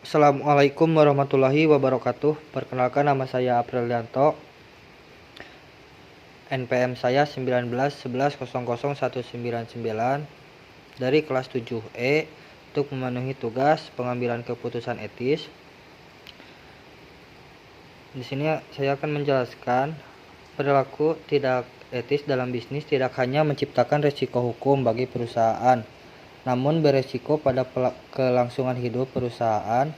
Assalamualaikum warahmatullahi wabarakatuh. Perkenalkan, nama saya Aprilianto. NPM saya 1911000199 dari kelas 7E untuk memenuhi tugas pengambilan keputusan etis. Di sini saya akan menjelaskan perilaku tidak etis dalam bisnis tidak hanya menciptakan risiko hukum bagi perusahaan, namun beresiko pada kelangsungan hidup perusahaan.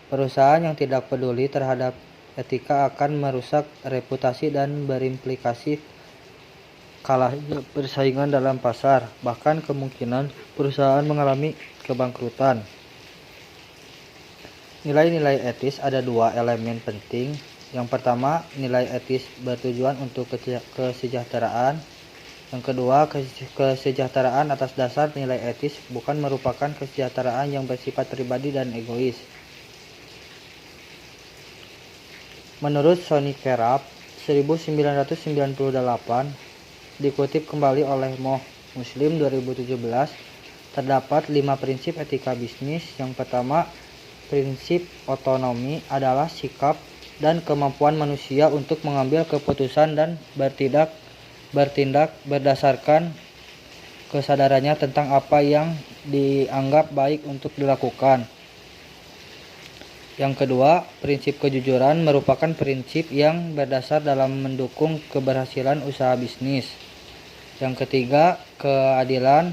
Perusahaan yang tidak peduli terhadap etika akan merusak reputasi dan berimplikasi kalahnya persaingan dalam pasar, bahkan kemungkinan perusahaan mengalami kebangkrutan. Nilai-nilai etis ada dua elemen penting. Yang pertama, nilai etis bertujuan untuk kesejahteraan. Yang kedua, kesejahteraan atas dasar nilai etis bukan merupakan kesejahteraan yang bersifat pribadi dan egois. Menurut Sonny Kerap 1998, dikutip kembali oleh Moh Muslim 2017, terdapat 5 prinsip etika bisnis. Yang pertama, prinsip otonomi adalah sikap dan kemampuan manusia untuk mengambil keputusan dan bertindak berdasarkan kesadarannya tentang apa yang dianggap baik untuk dilakukan. Yang kedua, prinsip kejujuran merupakan prinsip yang berdasar dalam mendukung keberhasilan usaha bisnis. Yang ketiga, keadilan,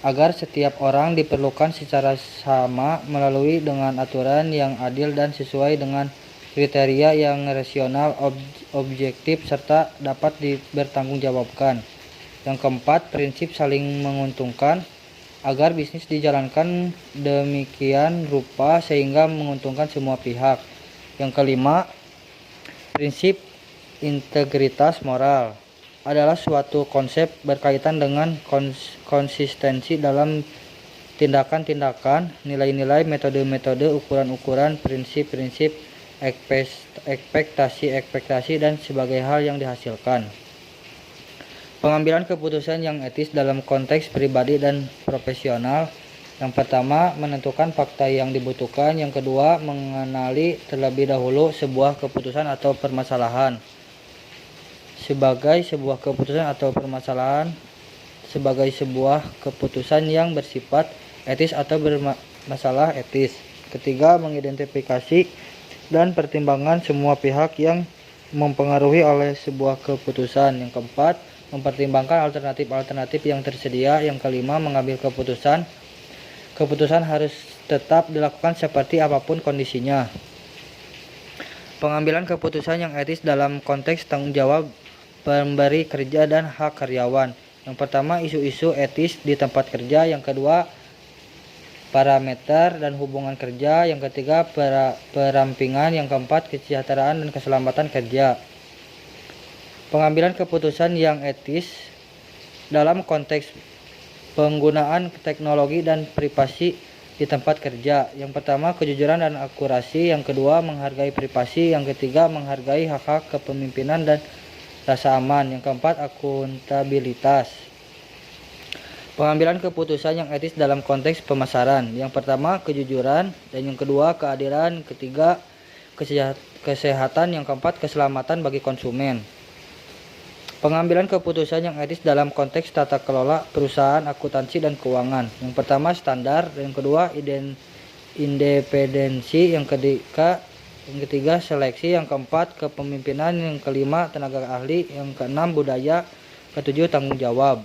agar setiap orang diperlukan secara sama melalui dengan aturan yang adil dan sesuai dengan kriteria yang rasional, objektif, serta dapat dipertanggungjawabkan. Yang keempat, prinsip saling menguntungkan, agar bisnis dijalankan demikian rupa sehingga menguntungkan semua pihak. Yang kelima, prinsip integritas moral adalah suatu konsep berkaitan dengan konsistensi dalam tindakan-tindakan, nilai-nilai, metode-metode, ukuran-ukuran, prinsip-prinsip, ekspektasi, dan sebagai hal yang dihasilkan. Pengambilan keputusan yang etis dalam konteks pribadi dan profesional. Yang pertama, menentukan fakta yang dibutuhkan. Yang kedua, mengenali terlebih dahulu sebuah keputusan atau permasalahan sebagai sebuah keputusan atau permasalahan sebagai sebuah keputusan yang bersifat etis atau bermasalah etis. Ketiga, mengidentifikasi dan pertimbangan semua pihak yang mempengaruhi oleh sebuah keputusan. Yang keempat, mempertimbangkan alternatif-alternatif yang tersedia. Yang kelima, mengambil keputusan. Keputusan harus tetap dilakukan seperti apapun kondisinya. Pengambilan keputusan yang etis dalam konteks tanggung jawab pemberi kerja dan hak karyawan. Yang pertama, isu-isu etis di tempat kerja. Yang kedua, parameter dan hubungan kerja. Yang ketiga, perampingan. Yang keempat, kesejahteraan dan keselamatan kerja. Pengambilan keputusan yang etis dalam konteks penggunaan teknologi dan privasi di tempat kerja. Yang pertama, kejujuran dan akurasi. Yang kedua, menghargai privasi. Yang ketiga, menghargai hak-hak kepemimpinan dan rasa aman. Yang keempat, akuntabilitas. Pengambilan keputusan yang etis dalam konteks pemasaran. Yang pertama, kejujuran, dan yang kedua, keadilan. Ketiga, kesehatan. Yang keempat, keselamatan bagi konsumen. Pengambilan keputusan yang etis dalam konteks tata kelola perusahaan, akuntansi, dan keuangan. Yang pertama, standar. Yang kedua, independensi. Yang ketiga, seleksi. Yang keempat, kepemimpinan. Yang kelima, tenaga ahli. Yang keenam, budaya. Ketujuh, tanggung jawab.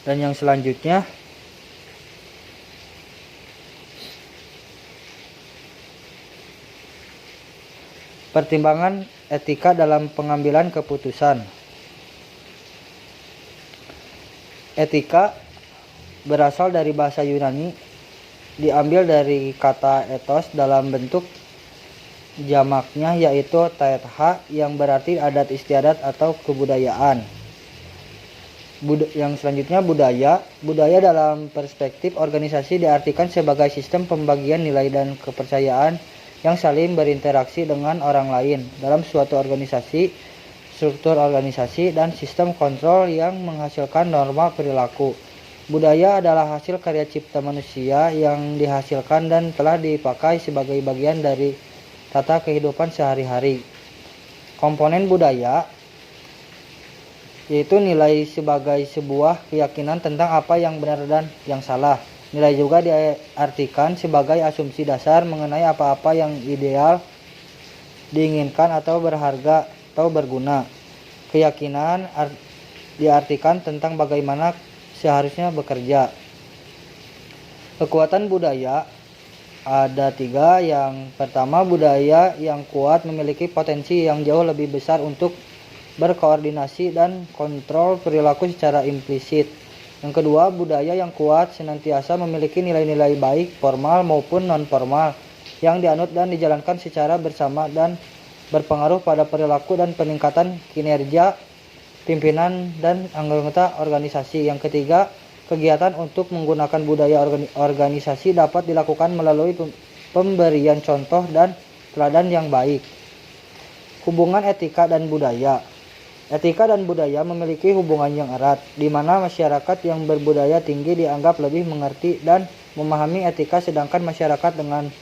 Dan yang selanjutnya, pertimbangan etika dalam pengambilan keputusan. Etika berasal dari bahasa Yunani, diambil dari kata ethos dalam bentuk jamaknya yaitu tetha yang berarti adat istiadat atau kebudayaan. Yang selanjutnya, budaya. Budaya dalam perspektif organisasi diartikan sebagai sistem pembagian nilai dan kepercayaan yang saling berinteraksi dengan orang lain dalam suatu organisasi, struktur organisasi, dan sistem kontrol yang menghasilkan norma perilaku. Budaya adalah hasil karya cipta manusia yang dihasilkan dan telah dipakai sebagai bagian dari tata kehidupan sehari-hari. Komponen budaya yaitu nilai sebagai sebuah keyakinan tentang apa yang benar dan yang salah. Nilai juga diartikan sebagai asumsi dasar mengenai apa-apa yang ideal, diinginkan atau berharga atau berguna. Keyakinan diartikan tentang bagaimana seharusnya bekerja. Kekuatan budaya ada 3. Yang pertama, budaya yang kuat memiliki potensi yang jauh lebih besar untuk berkoordinasi dan kontrol perilaku secara implisit. Yang kedua, budaya yang kuat senantiasa memiliki nilai-nilai baik formal maupun non-formal yang dianut dan dijalankan secara bersama dan berpengaruh pada perilaku dan peningkatan kinerja pimpinan dan anggota organisasi. Yang ketiga, kegiatan untuk menggunakan budaya organisasi dapat dilakukan melalui pemberian contoh dan teladan yang baik. Hubungan etika dan budaya. Etika dan budaya memiliki hubungan yang erat, di mana masyarakat yang berbudaya tinggi dianggap lebih mengerti dan memahami etika, sedangkan masyarakat dengan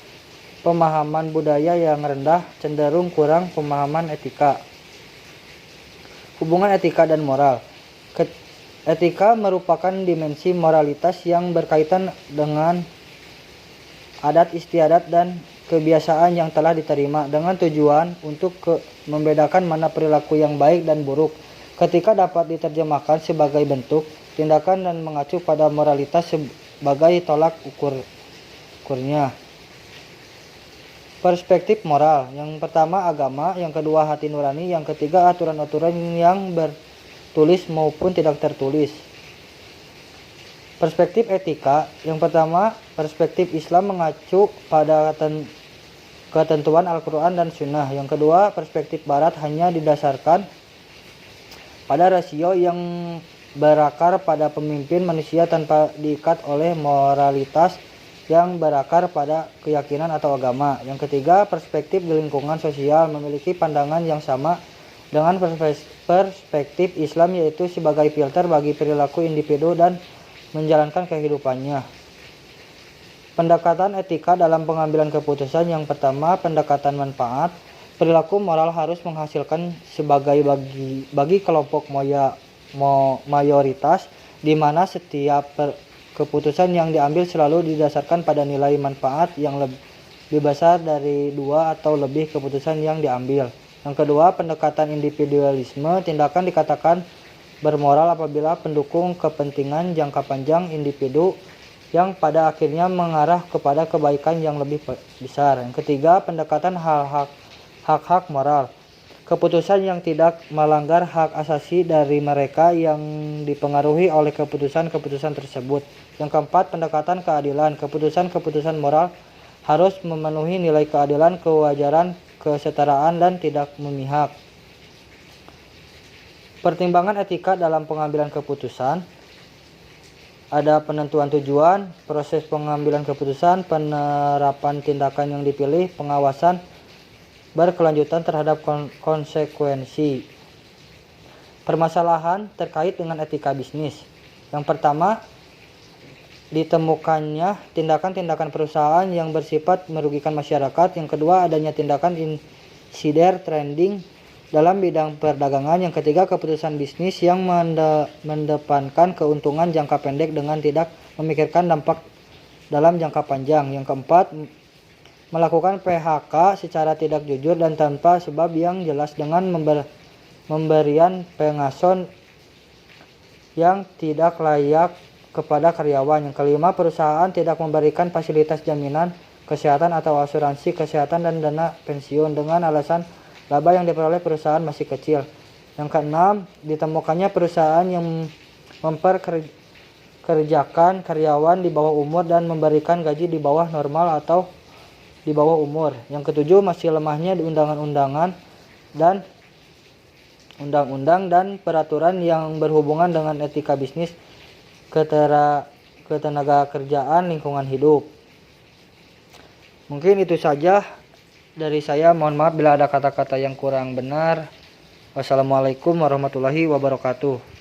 pemahaman budaya yang rendah cenderung kurang pemahaman etika. Hubungan etika dan moral. Etika merupakan dimensi moralitas yang berkaitan dengan adat istiadat dan kebiasaan yang telah diterima dengan tujuan untuk membedakan mana perilaku yang baik dan buruk. Ketika dapat diterjemahkan sebagai bentuk, tindakan dan mengacu pada moralitas sebagai tolak ukurnya. Perspektif moral. Yang pertama agama, yang kedua hati nurani, yang ketiga aturan-aturan yang bertulis maupun tidak tertulis. Perspektif etika. Yang pertama, perspektif Islam mengacu pada ketentuan Al-Quran dan Sunnah. Yang kedua, perspektif Barat hanya didasarkan pada rasio yang berakar pada pemimpin manusia tanpa diikat oleh moralitas yang berakar pada keyakinan atau agama. Yang ketiga, perspektif di lingkungan sosial memiliki pandangan yang sama dengan perspektif Islam, yaitu sebagai filter bagi perilaku individu dan menjalankan kehidupannya. Pendekatan etika dalam pengambilan keputusan. Yang pertama, pendekatan manfaat. Perilaku moral harus menghasilkan sebagai bagi kelompok mayoritas, di mana setiap keputusan yang diambil selalu didasarkan pada nilai manfaat yang lebih besar dari 2 atau lebih keputusan yang diambil. Yang kedua, pendekatan individualisme. Tindakan dikatakan bermoral apabila pendukung kepentingan jangka panjang individu yang pada akhirnya mengarah kepada kebaikan yang lebih besar. Yang ketiga, pendekatan hak-hak moral. Keputusan yang tidak melanggar hak asasi dari mereka yang dipengaruhi oleh keputusan-keputusan tersebut. Yang keempat, pendekatan keadilan. Keputusan-keputusan moral harus memenuhi nilai keadilan, kewajaran, kesetaraan, dan tidak memihak. Pertimbangan etika dalam pengambilan keputusan. Ada penentuan tujuan, proses pengambilan keputusan, penerapan tindakan yang dipilih, pengawasan berkelanjutan terhadap konsekuensi. Permasalahan terkait dengan etika bisnis. Yang pertama, ditemukannya tindakan-tindakan perusahaan yang bersifat merugikan masyarakat. Yang kedua, adanya tindakan insider trading dalam bidang perdagangan. Yang ketiga, keputusan bisnis yang mendepankan keuntungan jangka pendek dengan tidak memikirkan dampak dalam jangka panjang. Yang keempat, melakukan PHK secara tidak jujur dan tanpa sebab yang jelas dengan memberian pengason yang tidak layak kepada karyawan. Yang kelima, perusahaan tidak memberikan fasilitas jaminan kesehatan atau asuransi kesehatan dan dana pensiun dengan alasan laba yang diperoleh perusahaan masih kecil. Yang keenam, ditemukannya perusahaan yang memperkerjakan karyawan di bawah umur dan memberikan gaji di bawah normal atau di bawah umur. Yang ketujuh, masih lemahnya undang-undang dan peraturan yang berhubungan dengan etika bisnis, ketenaga kerjaan, lingkungan hidup. Mungkin itu saja dari saya. Mohon maaf bila ada kata-kata yang kurang benar. Wassalamualaikum warahmatullahi wabarakatuh.